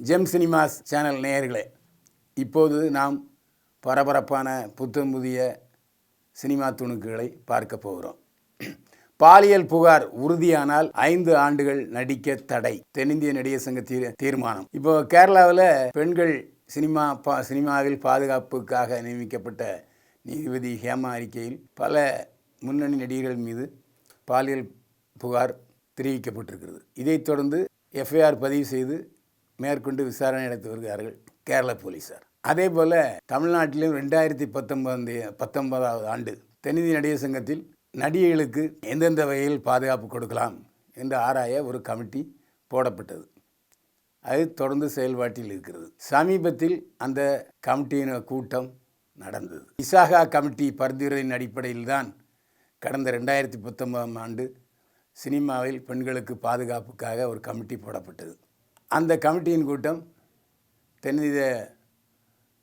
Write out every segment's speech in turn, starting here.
GeM cinemas channel நேயர்களே, இப்போது நாம் பரபரப்பான புத்தம் புதிய சினிமா துணுக்குகளை பார்க்க போகிறோம். பாலியல் புகார் உறுதியானால் 5 ஆண்டுகள் நடிக்க தடை, தென்னிந்திய நடிகர் சங்க தீர்மானம். இப்போ கேரளாவில் பெண்கள் சினிமாவில் பாதுகாப்புக்காக நியமிக்கப்பட்ட நீதிபதி ஹேமா அறிக்கையில் பல முன்னணி நடிகர்கள் மீது பாலியல் புகார் தெரிவிக்கப்பட்டிருக்கிறது. இதைத் தொடர்ந்து எஃப்ஐஆர் பதிவு செய்து மேற்கொண்டு விசாரணை நடத்தி வருகிறார்கள் கேரள போலீசார். அதே போல் தமிழ்நாட்டிலும் 2019 ஆண்டு தென்னிந்திய நடிகர் சங்கத்தில் நடிகைகளுக்கு எந்தெந்த வகையில் பாதுகாப்பு கொடுக்கலாம் என்று ஆராய ஒரு கமிட்டி போடப்பட்டது. அது தொடர்ந்து செயல்பாட்டில் இருக்கிறது. சமீபத்தில் அந்த கமிட்டியின் கூட்டம் நடந்தது. விசாகா கமிட்டி பரிந்துரையின் அடிப்படையில் தான் கடந்த 2019 ஆண்டு சினிமாவில் பெண்களுக்கு பாதுகாப்புக்காக ஒரு கமிட்டி போடப்பட்டது. அந்த கமிட்டியின் கூட்டம் தென்னிந்திய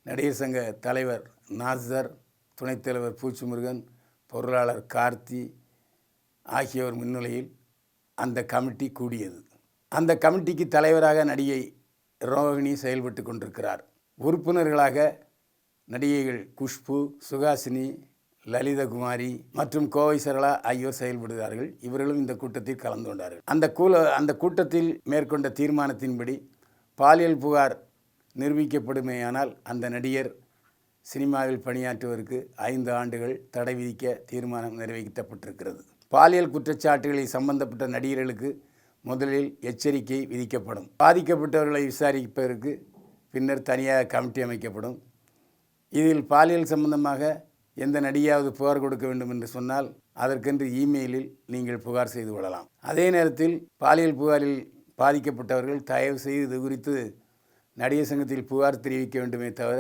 நடிகர் சங்க தலைவர் நாசர், துணைத் தலைவர் பூச்சிமுருகன், பொருளாளர் கார்த்தி ஆகியோர் முன்னிலையில் அந்த கமிட்டி கூடியது. அந்த கமிட்டிக்கு தலைவராக நடிகை ரோஹிணி செயல்பட்டு கொண்டிருக்கிறார். உறுப்பினர்களாக நடிகைகள் குஷ்பு, சுகாசினி, லலிதகுமாரி மற்றும் கோவை சரளா ஆகியோர் செயல்படுகிறார்கள். இவர்களும் இந்த கூட்டத்தில் கலந்து கொண்டார்கள். அந்த கூட்டத்தில் மேற்கொண்ட தீர்மானத்தின்படி பாலியல் புகார் நிரூபிக்கப்படுமேயானால் அந்த நடிகர் சினிமாவில் பணியாற்றுவதற்கு 5 ஆண்டுகள் தடை விதிக்க தீர்மானம் நிறைவேற்றப்பட்டிருக்கிறது. பாலியல் குற்றச்சாட்டுகளில் சம்பந்தப்பட்ட நடிகர்களுக்கு முதலில் எச்சரிக்கை விதிக்கப்படும். பாதிக்கப்பட்டவர்களை விசாரிப்பதற்கு பின்னர் தனியாக கமிட்டி அமைக்கப்படும். இதில் பாலியல் சம்பந்தமாக எந்த நடிகையாவது புகார் கொடுக்க வேண்டும் என்று சொன்னால் அதற்கென்று இமெயிலில் நீங்கள் புகார் செய்து கொள்ளலாம். அதே நேரத்தில் பாலியல் புகாரில் பாதிக்கப்பட்டவர்கள் தயவு செய்து இது குறித்து நடிகர் சங்கத்தில் புகார் தெரிவிக்க வேண்டுமே தவிர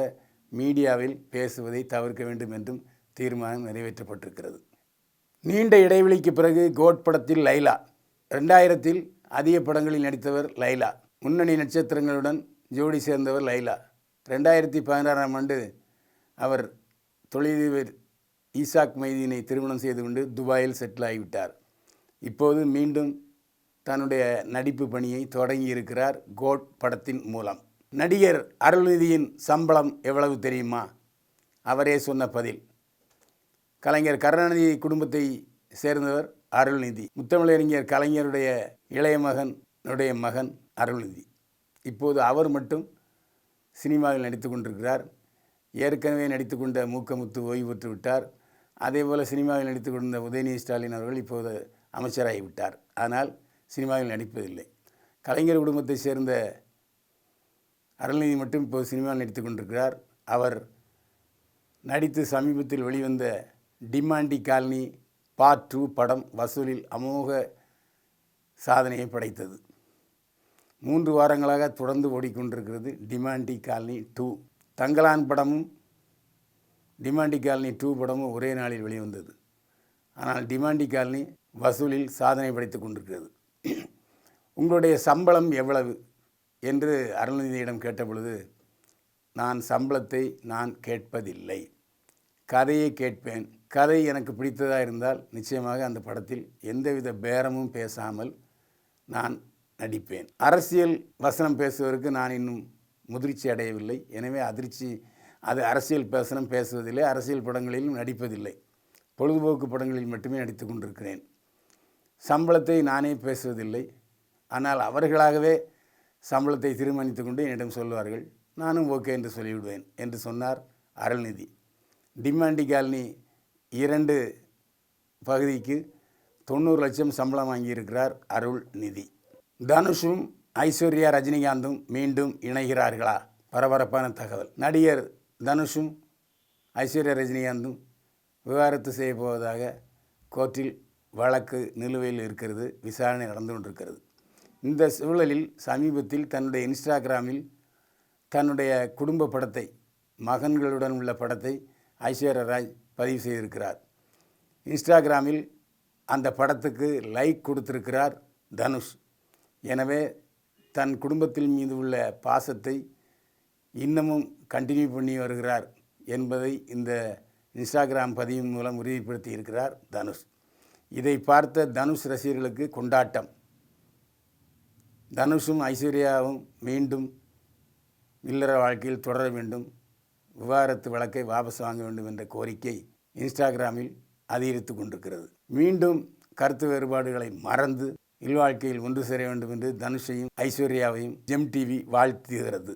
மீடியாவில் பேசுவதை தவிர்க்க வேண்டும் என்றும் தீர்மானம் நிறைவேற்றப்பட்டிருக்கிறது. நீண்ட இடைவெளிக்கு பிறகு கோட் படத்தில் லைலா. 2000 அதிக படங்களில் நடித்தவர் லைலா. முன்னணி நட்சத்திரங்களுடன் ஜோடி சேர்ந்தவர் லைலா. 2016 ஆண்டு அவர் தொழிலதிபர் ஈசாக் மைதீனை திருமணம் செய்து கொண்டு துபாயில் செட்டில் ஆகிவிட்டார். இப்போது மீண்டும் தன்னுடைய நடிப்பு பணியை தொடங்கி இருக்கிறார் கோட் படத்தின் மூலம். நடிகர் அருள்நிதியின் சம்பளம் எவ்வளவு தெரியுமா? அவரே சொன்ன பதில். கலைஞர் கருணாநிதி குடும்பத்தை சேர்ந்தவர் அருள்நிதி. முத்தமிழறிஞர் கலைஞருடைய இளைய மகன் அருள்நிதி. இப்போது அவர் மட்டும் சினிமாவில் நடித்து கொண்டிருக்கிறார். ஏற்கனவே நடித்து கொண்ட மூக்கமுத்து ஓய்வு பெற்று விட்டார். அதேபோல் சினிமாவில் நடித்து கொண்ட உதயநிதி ஸ்டாலின் அவர்கள் இப்போது அமைச்சராகிவிட்டார். ஆனால் சினிமாவில் நடிப்பதில்லை. கலைஞர் குடும்பத்தை சேர்ந்த அருள்நிதி மட்டும் இப்போது சினிமாவில் நடித்து கொண்டிருக்கிறார். அவர் நடித்து சமீபத்தில் வெளிவந்த டிமாண்டி காலனி பார்ட் 2 படம் வசூலில் அமோக சாதனையை படைத்தது. 3 வாரங்களாக தொடர்ந்து ஓடிக்கொண்டிருக்கிறது டிமாண்டி காலனி 2. தங்கலான் படமும் டிமாண்டி காலனி 2 படமும் ஒரே நாளில் வெளிவந்தது. ஆனால் டிமாண்டி காலனி வசூலில் சாதனை படைத்து கொண்டிருக்கிறது. உங்களுடைய சம்பளம் எவ்வளவு என்று அருள்நிதியிடம் கேட்டபொழுது, நான் சம்பளத்தை கேட்பதில்லை, கதையை கேட்பேன். கதை எனக்கு பிடித்ததாக இருந்தால் நிச்சயமாக அந்த படத்தில் எந்தவித பேரமும் பேசாமல் நான் நடிப்பேன். அரசியல் வசனம் பேசுவதற்கு நான் இன்னும் முதிர்ச்சி அடையவில்லை. எனவே அரசியல் வசனம் பேசுவதில்லை, அரசியல் படங்களிலும் நடிப்பதில்லை. பொழுதுபோக்கு படங்களில் மட்டுமே நடித்து கொண்டிருக்கிறேன். சம்பளத்தை நானே பேசுவதில்லை. ஆனால் அவர்களாகவே சம்பளத்தை தீர்மானித்து கொண்டு என்னிடம் சொல்வார்கள். நானும் ஓகே என்று சொல்லிவிடுவேன் என்று சொன்னார் அருள்நிதி. டிமாண்டி காலனி 2 பகுதிக்கு 90 லட்சம் சம்பளம் வாங்கியிருக்கிறார் அருள்நிதி. தனுஷும் ஐஸ்வர்யா ரஜினிகாந்தும் மீண்டும் இணைகிறார்களா? பரபரப்பான தகவல். நடிகர் தனுஷும் ஐஸ்வர்யா ரஜினிகாந்தும் விவாகரத்து செய்ய போவதாக கோர்ட்டில் வழக்கு நிலுவையில் இருக்கிறது. விசாரணை நடந்து கொண்டிருக்கிறது. இந்த சூழலில் சமீபத்தில் தன்னுடைய இன்ஸ்டாகிராமில் தன்னுடைய குடும்ப படத்தை, மகன்களுடன் உள்ள படத்தை ஐஸ்வர்யா ராஜ் பதிவு செய்திருக்கிறார். இன்ஸ்டாகிராமில் அந்த படத்துக்கு லைக் கொடுத்திருக்கிறார் தனுஷ். எனவே தன் குடும்பத்தின் மீது உள்ள பாசத்தை இன்னமும் கண்டினியூ பண்ணி வருகிறார் என்பதை இந்த இன்ஸ்டாகிராம் பதிவின் மூலம் உறுதிப்படுத்தி இருக்கிறார் தனுஷ். இதை பார்த்த தனுஷ் ரசிகர்களுக்கு கொண்டாட்டம். தனுஷும் ஐஸ்வர்யாவும் மீண்டும் இல்லற வாழ்க்கையில் தொடர வேண்டும், விவாகரத்து வழக்கை வாபஸ் வாங்க வேண்டும் என்ற கோரிக்கை இன்ஸ்டாகிராமில் அதிகரித்து கொண்டிருக்கிறது. மீண்டும் கருத்து வேறுபாடுகளை மறந்து இல்வாழ்க்கையில் ஒன்று சேர வேண்டும் என்று தனுஷையும் ஐஸ்வர்யாவையும் ஜெம் டிவி வாழ்த்துகிறது.